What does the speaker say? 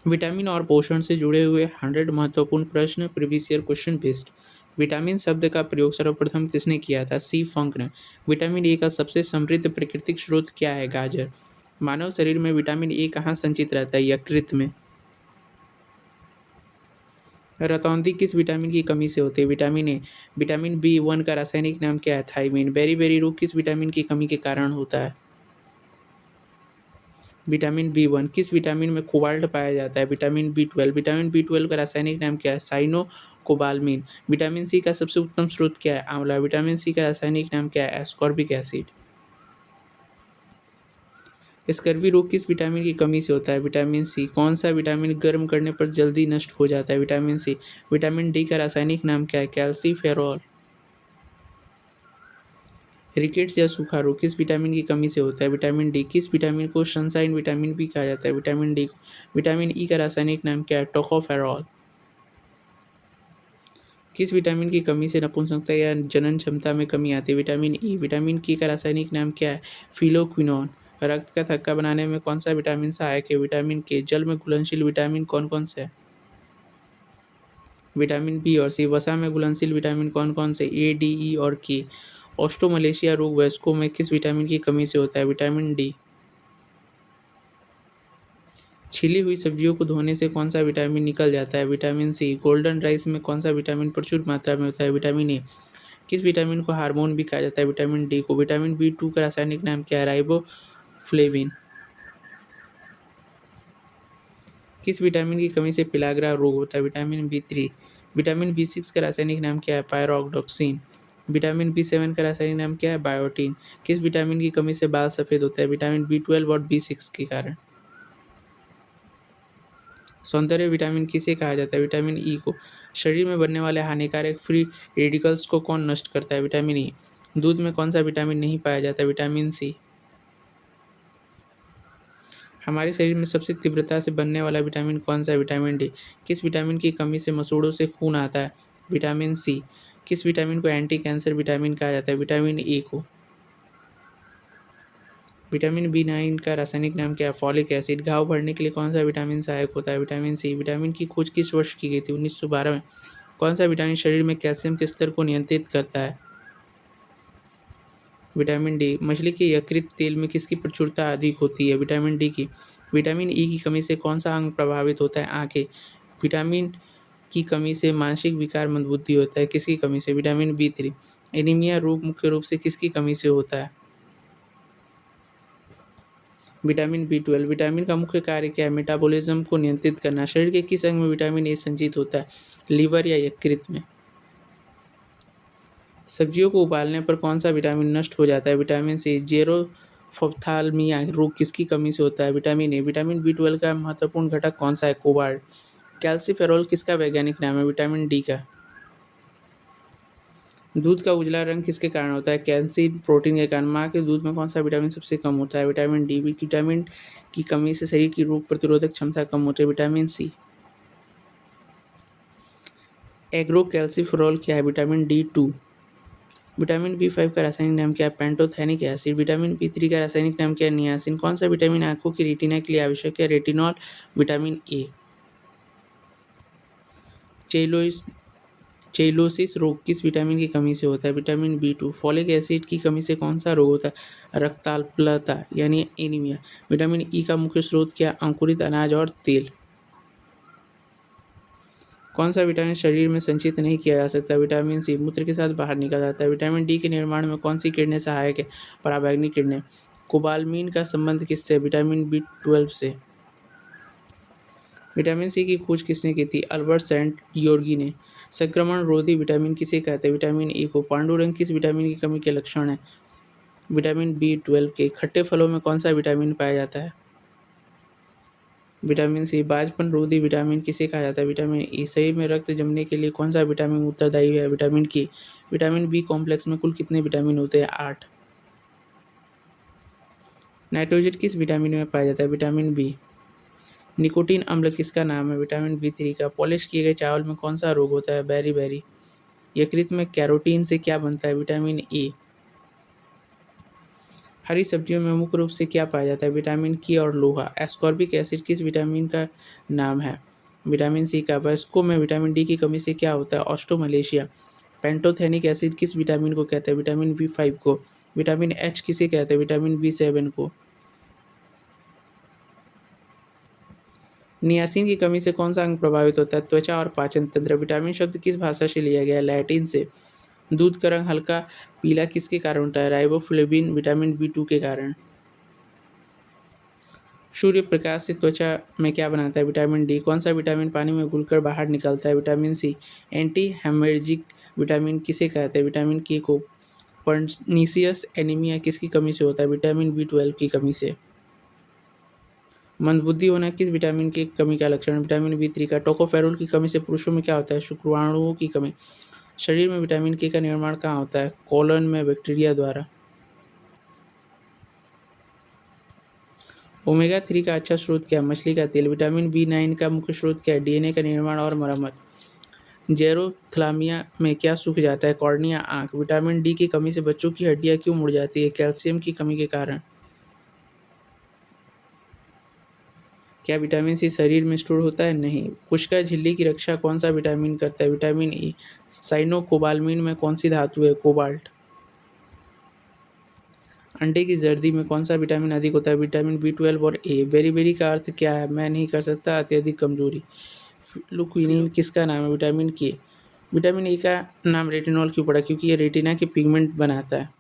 Vitamin और पोषण से जुड़े हुए 100 महत्वपूर्ण प्रश्न, previous year question based. Vitamin शब्द का प्रयोग सर्वप्रथम किसने किया था? सी फंक ने। विटामिन ए का सबसे समृद्ध प्राकृतिक स्रोत क्या है? गाजर। मानव शरीर में विटामिन ए कहाँ संचित रहता है? यकृत में। रतौंधी किस विटामिन की कमी से होती है? Vitamin A. विटामिन बी1 का रासायनिक नाम क्या है? थायमीन। बेरी रोग किस विटामिन की कमी के कारण होता है? Vitamin B1. किस विटामिन में कोबाल्ट पाया जाता है? Vitamin B12. विटामिन बी12 का रासायनिक नाम क्या है? साइनोकोबाल्मिन। विटामिन सी का सबसे उत्तम स्रोत क्या है? आंवला। विटामिन सी का रासायनिक नाम क्या है? Ascorbic acid. स्कर्वी रोग किस विटामिन की कमी से होता है? Vitamin C. कौन सा विटामिन गर्म करने पर जल्दी नष्ट हो जाता है? विटामिन सी। विटामिन डी का रासायनिक नाम क्या है? कैल्सीफेरॉल। रिकेट्स या सूखा रोग किस विटामिन की कमी से होता है? Vitamin D. किस विटामिन को सनशाइन विटामिन भी कहा जाता है? विटामिन डी को। विटामिन ई का रासायनिक नाम क्या है? टोकोफेरॉल। किस विटामिन की कमी से नपुंसकता या जनन क्षमता में कमी आती है? विटामिन ई। विटामिन की का रासायनिक नाम क्या है? फिलोक्विनोन। रक्त का थक्का बनाने में कौन सा विटामिन सहायक है? विटामिन के। जल में घुलनशील विटामिन कौन कौन से है? विटामिन बी और सी। वसा में घुलनशील विटामिन कौन कौन से? ए, डी, ई और के। ऑस्ट्रोमलेशिया रोग वयस्कों में किस विटामिन की कमी से होता है? Vitamin D. छिली हुई सब्जियों को धोने से कौन सा विटामिन निकल जाता है? विटामिन सी। गोल्डन राइस में कौन सा विटामिन प्रचुर मात्रा में होता है? Vitamin A. किस विटामिन को हार्मोन भी कहा जाता है? विटामिन डी को। विटामिन बी2 का रासायनिक नाम क्या है? राइबोफ्लेविन। किस विटामिन की कमी से पिलाग्रा रोग होता है? Vitamin B3. विटामिन बी6 का रासायनिक नाम क्या है? पायरोक्सोन। विटामिन बी7 का रासायनिक नाम क्या है? बायोटीन। किस विटामिन की कमी से बाल सफ़ेद होता है? विटामिन बी12 और बी6 के कारण। सौंदर्य विटामिन किसे कहा जाता है? विटामिन ई को। शरीर में बनने वाले हानिकारक फ्री रेडिकल्स को कौन नष्ट करता है? Vitamin E. दूध में कौन सा विटामिन नहीं पाया जाता? Vitamin C. हमारे शरीर में सबसे तीव्रता से बनने वाला विटामिन कौन सा है? Vitamin D. किस विटामिन की कमी से मसूड़ों से खून आता है? Vitamin C. किस विटामिन को एंटी कैंसर विटामिन कहा जाता है? विटामिन ए को। विटामिन बी9 का रासायनिक नाम क्या है? Folic acid. घाव भरने के लिए कौन सा विटामिन सहायक होता है? विटामिन सी। विटामिन की खोज किस वर्ष की गई थी? 1912 में। कौन सा विटामिन शरीर में कैल्शियम के स्तर को नियंत्रित करता है? Vitamin D. मछली के यकृत तेल में किसकी प्रचुरता अधिक होती है? विटामिन डी की। विटामिन ई की कमी से कौन सा अंग प्रभावित होता है? आंखें। विटामिन की कमी से मानसिक विकार मंदबुद्धि होता है। किसकी कमी से? Vitamin B3. एनीमिया रोग मुख्य रूप से किसकी कमी से होता है? Vitamin B12. विटामिन का मुख्य कार्य क्या है? मेटाबॉलिज्म को नियंत्रित करना। शरीर के किस अंग में विटामिन ए संचित होता है? लीवर या यकृत में। सब्जियों को उबालने पर कौन सा विटामिन नष्ट हो जाता है? विटामिन सी। जेरोफोप्थाल्मिया रोग किसकी कमी से होता है? Vitamin A. विटामिन बी12 का महत्वपूर्ण घटक कौन सा है? कोबाल्ट। कैल्सीफेरॉल किसका वैज्ञानिक नाम है? विटामिन डी का। दूध का उजला रंग किसके कारण होता है? कैंसीन प्रोटीन के कारण। माँ के दूध में कौन सा विटामिन सबसे कम होता है? Vitamin D. विटामिन की कमी से शरीर की रोग प्रतिरोधक क्षमता कम होती है। विटामिन सी। एग्रोकैल्सीफेरॉल क्या है? विटामिन डी2। विटामिन बी5 का रासायनिक नाम क्या है? Pantothenic acid. विटामिन बी3 का रासायनिक नाम क्या है? नियासिन। कौन सा विटामिन आंखों की रेटिना के लिए आवश्यक है? Retinol. Vitamin A. Cheilosis cheilosis रोग किस विटामिन की कमी से होता है? विटामिन बी2। फॉलिक एसिड की कमी से कौन सा रोग होता है? रक्ताल्पता यानी एनीमिया। विटामिन ई का मुख्य स्रोत क्या? अंकुरित अनाज और तेल। कौन सा विटामिन शरीर में संचित नहीं किया जा सकता? Vitamin C. मूत्र के साथ बाहर निकल जाता है। विटामिन डी के निर्माण में कौन सी किरणें सहायक है? पराबैंगनी किरणें। कोबालमीन का संबंध किससे? विटामिन बी12 से। विटामिन सी की खोज किसने की थी? अल्बर्ट सेंट योर्गी ने। संक्रमण रोधी विटामिन किसे कहते हैं? विटामिन ए को। पांडुरंग किस विटामिन की कमी के लक्षण है? विटामिन बी12 के। खट्टे फलों में कौन सा विटामिन पाया जाता है? Vitamin C. बांझपन रोधी विटामिन किसे कहा जाता है? Vitamin E. शरीर में रक्त जमने के लिए कौन सा विटामिन उत्तरदायी है? विटामिन के। विटामिन बी कॉम्प्लेक्स में कुल कितने विटामिन होते हैं? 8। नाइट्रोजन किस विटामिन में पाया जाता है? Vitamin B. निकोटीन अम्ल किसका नाम है? विटामिन बी3 का। पॉलिश किए गए चावल में कौन सा रोग होता है? बेरी। यकृत में कैरोटीन से क्या बनता है? Vitamin A. हरी सब्जियों में मुख्य रूप से क्या पाया जाता है? विटामिन के और लोहा। एस्कॉर्बिक एसिड किस विटामिन का नाम है? विटामिन सी का। वयस्कों में विटामिन डी की कमी से क्या होता है? ऑस्टोमलेशिया। पेंटोथेनिक एसिड किस विटामिन को कहते हैं? विटामिन बी5 को। विटामिन एच किसे कहते हैं? विटामिन बी7 को। नियासिन की कमी से कौन सा अंग प्रभावित होता है? त्वचा और पाचन तंत्र। विटामिन शब्द किस भाषा से लिया गया है? लैटिन से। दूध का रंग हल्का पीला किसके कारण होता है? राइबोफ्लेविन विटामिन बी2 के कारण। सूर्य प्रकाश से त्वचा में क्या बनाता है? Vitamin D. कौन सा विटामिन पानी में घुलकर बाहर निकलता है? Vitamin C. Anti haemorrhagic vitamin किसे कहते हैं? विटामिन के को। पर्नीसियस एनीमिया किसकी कमी से होता है? विटामिन बी12 की कमी से। मंदबुद्धि होना किस विटामिन की कमी का लक्षण? विटामिन बी3 का। टोकोफेरोल की कमी से पुरुषों में क्या होता है? शुक्राणुओं की कमी। शरीर में विटामिन के का निर्माण कहाँ होता है? कोलन में बैक्टीरिया द्वारा। ओमेगा 3 का अच्छा स्रोत क्या है? मछली का तेल। विटामिन बी9 का मुख्य स्रोत क्या है? डीएनए का निर्माण और मरम्मत। जेरोथ्लामिया में क्या सूख जाता है? कॉर्निया आंख। विटामिन डी की कमी से बच्चों की हड्डियां क्यों मुड़ जाती है? कैल्शियम की कमी के कारण। क्या विटामिन सी शरीर में स्टोर होता है? नहीं। कोशिका झिल्ली की रक्षा कौन सा विटामिन करता है? विटामिन ई। साइनोकोबाल्मिन में कौन सी धातु है? कोबाल्ट। अंडे की जर्दी में कौन सा विटामिन अधिक होता है? विटामिन बी12 और ए। बेरी का अर्थ क्या है? मैं नहीं कर सकता, अत्यधिक कमजोरी। फ्लुक्विनिन किसका नाम है? विटामिन के। विटामिन ए का नाम रेटिनॉल क्यों पड़ा? क्योंकि ये रेटिना के पिगमेंट बनाता है।